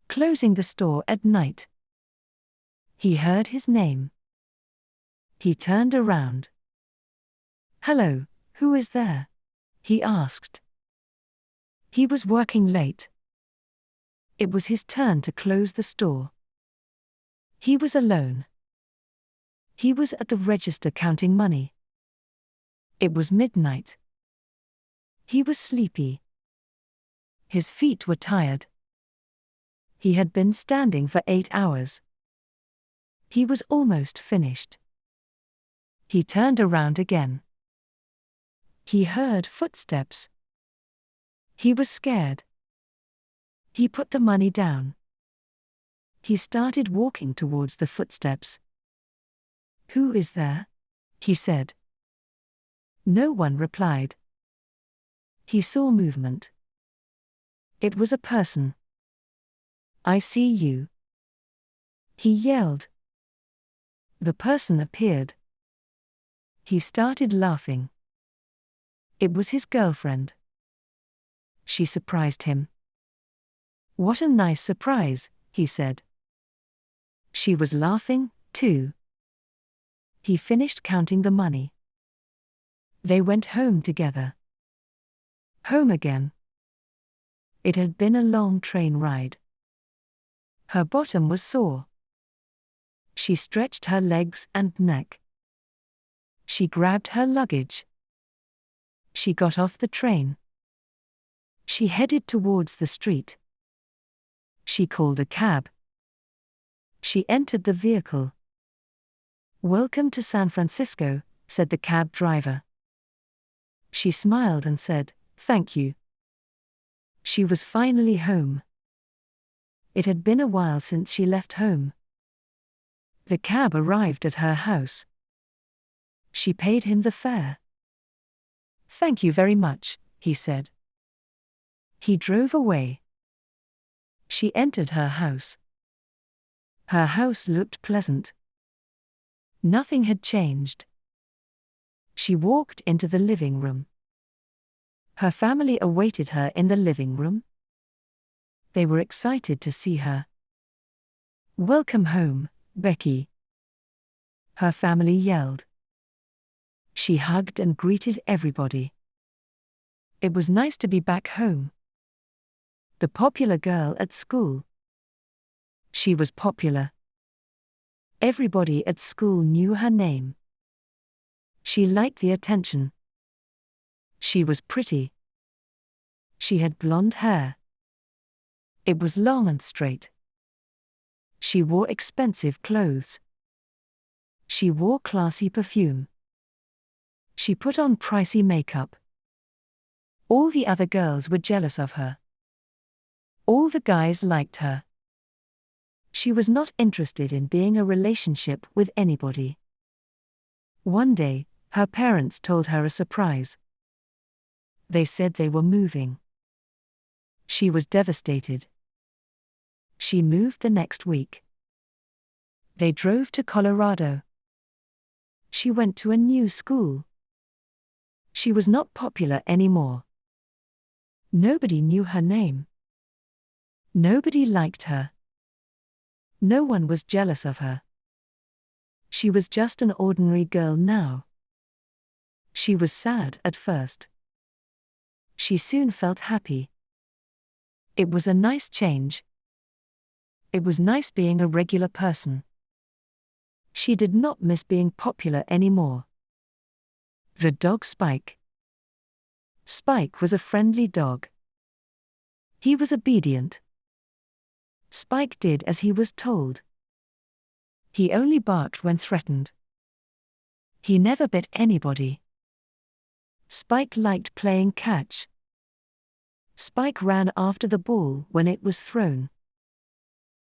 closing the store at night. He heard his name. He turned around. "Hello, who is there?" he asked. He was working late. It was his turn to close the store. He was alone. He was at the register counting money. It was midnight. He was sleepy. His feet were tired. He had been standing for 8 hours. He was almost finished. He turned around again. He heard footsteps. He was scared. He put the money down. He started walking towards the footsteps. "Who is there?" he said. No one replied. He saw movement. It was a person. "I see you," he yelled. The person appeared. He started laughing. It was his girlfriend. She surprised him. "What a nice surprise," he said. She was laughing, too. He finished counting the money. They went home together. Home again. It had been a long train ride. Her bottom was sore. She stretched her legs and neck. She grabbed her luggage. She got off the train. She headed towards the street. She called a cab. She entered the vehicle. "Welcome to San Francisco," said the cab driver. She smiled and said, "Thank you." She was finally home. It had been a while since she left home. The cab arrived at her house. She paid him the fare. "Thank you very much," he said. He drove away. She entered her house. Her house looked pleasant. Nothing had changed. She walked into the living room. Her family awaited her in the living room. They were excited to see her. "Welcome home, Becky," her family yelled. She hugged and greeted everybody. It was nice to be back home. The popular girl at school. She was popular. Everybody at school knew her name. She liked the attention. She was pretty. She had blonde hair. It was long and straight. She wore expensive clothes. She wore classy perfume. She put on pricey makeup. All the other girls were jealous of her. All the guys liked her. She was not interested in being in a relationship with anybody. One day, her parents told her a surprise. They said they were moving. She was devastated. She moved the next week. They drove to Colorado. She went to a new school. She was not popular anymore. Nobody knew her name. Nobody liked her. No one was jealous of her. She was just an ordinary girl now. She was sad at first. She soon felt happy. It was a nice change. It was nice being a regular person. She did not miss being popular anymore. The dog Spike. Spike was a friendly dog. He was obedient. Spike did as he was told. He only barked when threatened. He never bit anybody. Spike liked playing catch. Spike ran after the ball when it was thrown.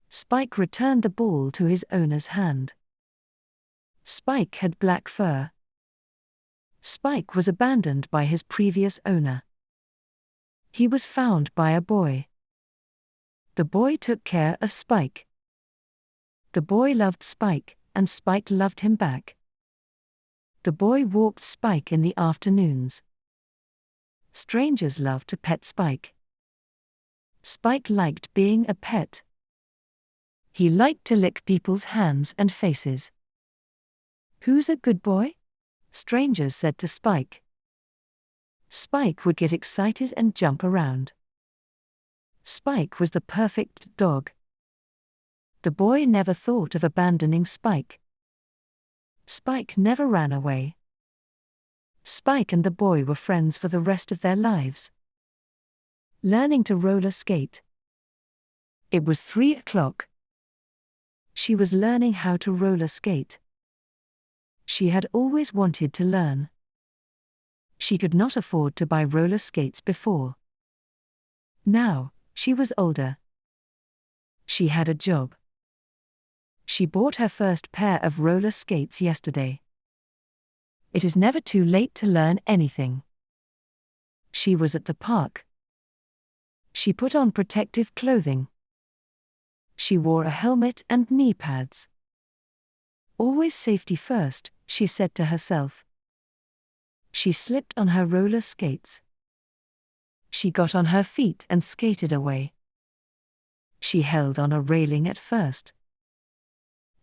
Spike returned the ball to his owner's hand. Spike had black fur. Spike was abandoned by his previous owner. He was found by a boy. The boy took care of Spike. The boy loved Spike, and Spike loved him back. The boy walked Spike in the afternoons. Strangers loved to pet Spike. Spike liked being a pet. He liked to lick people's hands and faces. Who's a good boy? Strangers said to Spike. Spike would get excited and jump around. Spike was the perfect dog. The boy never thought of abandoning Spike. Spike never ran away. Spike and the boy were friends for the rest of their lives. Learning to roller skate. It was 3 o'clock. She was learning how to roller skate. She had always wanted to learn. She could not afford to buy roller skates before. Now, she was older. She had a job. She bought her first pair of roller skates yesterday. It is never too late to learn anything. She was at the park. She put on protective clothing. She wore a helmet and knee pads. Always safety first, she said to herself. She slipped on her roller skates. She got on her feet and skated away. She held on a railing at first.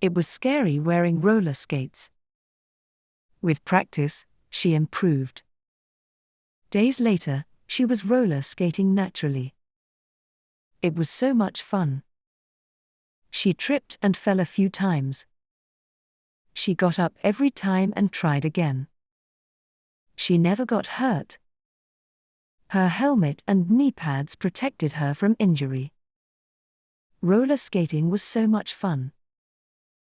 It was scary wearing roller skates. With practice, she improved. Days later, she was roller skating naturally. It was so much fun. She tripped and fell a few times. She got up every time and tried again. She never got hurt. Her helmet and knee pads protected her from injury. Roller skating was so much fun.